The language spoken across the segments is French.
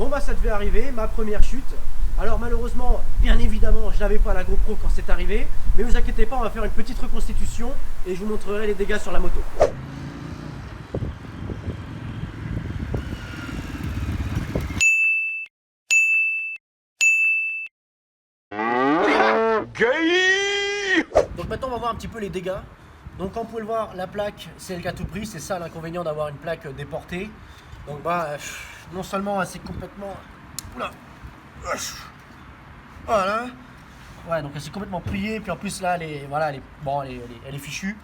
bah ça devait arriver, ma première chute. Alors malheureusement, bien évidemment, je n'avais pas la GoPro quand c'est arrivé, mais vous inquiétez pas, on va faire une petite reconstitution et je vous montrerai les dégâts sur la moto. Donc maintenant on va voir un petit peu les dégâts. Donc comme vous pouvez le voir, la plaque c'est le gâteau pris, c'est ça l'inconvénient d'avoir une plaque déportée. Donc bah non seulement c'est complètement... Oula. Voilà. Ouais, donc elle s'est complètement pliée, puis en plus là elle est fichue.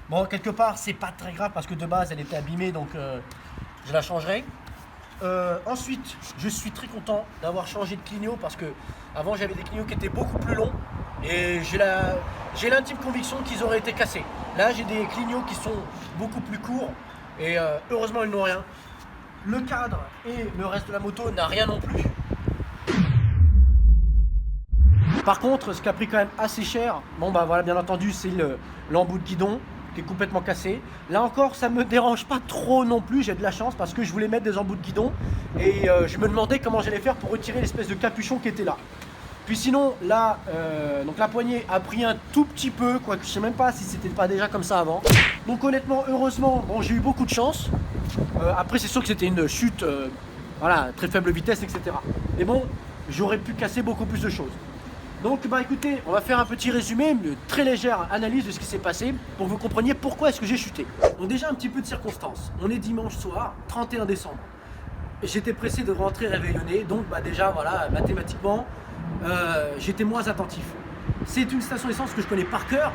Bon, quelque part c'est pas très grave parce que de base elle était abîmée, donc je la changerai. Ensuite, je suis très content d'avoir changé de clignot parce que avant j'avais des clignots qui étaient beaucoup plus longs et j'ai l'intime conviction qu'ils auraient été cassés. Là j'ai des clignots qui sont beaucoup plus courts et heureusement ils n'ont rien. Le cadre et le reste de la moto n'a rien non plus. Par contre, ce qui a pris quand même assez cher, bon bah voilà, bien entendu, c'est l'embout de guidon qui est complètement cassé. Là encore, ça me dérange pas trop non plus, j'ai de la chance parce que je voulais mettre des embouts de guidon et je me demandais comment j'allais faire pour retirer l'espèce de capuchon qui était là. Puis sinon, là, donc la poignée a pris un tout petit peu, quoique je sais même pas si c'était pas déjà comme ça avant. Donc honnêtement, heureusement, bon, j'ai eu beaucoup de chance. Après, c'est sûr que c'était une chute, voilà, très faible vitesse, etc. Mais bon, j'aurais pu casser beaucoup plus de choses. Donc bah écoutez, on va faire un petit résumé, une très légère analyse de ce qui s'est passé pour que vous compreniez pourquoi est-ce que j'ai chuté. Donc déjà un petit peu de circonstances. On est dimanche soir, 31 décembre. J'étais pressé de rentrer réveillonné, donc bah déjà voilà, mathématiquement, j'étais moins attentif. C'est une station essence que je connais par cœur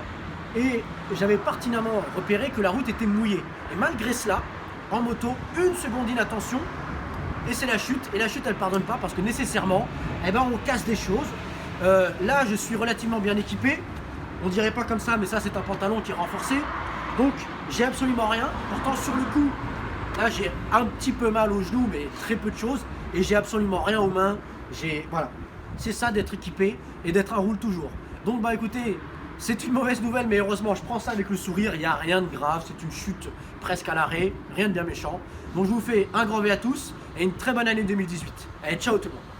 et j'avais pertinemment repéré que la route était mouillée. Et malgré cela, en moto, une seconde d'inattention et c'est la chute. Et la chute elle pardonne pas parce que nécessairement, eh ben, on casse des choses. Là je suis relativement bien équipé, on dirait pas comme ça mais ça c'est un pantalon qui est renforcé, donc j'ai absolument rien. Pourtant sur le coup là j'ai un petit peu mal au genou mais très peu de choses et j'ai absolument rien aux mains. Voilà, c'est ça d'être équipé et d'être en roule toujours. Donc bah écoutez, c'est une mauvaise nouvelle mais heureusement je prends ça avec le sourire, il n'y a rien de grave, c'est une chute presque à l'arrêt, rien de bien méchant. Donc je vous fais un grand V à tous et une très bonne année 2018. Allez, ciao tout le monde.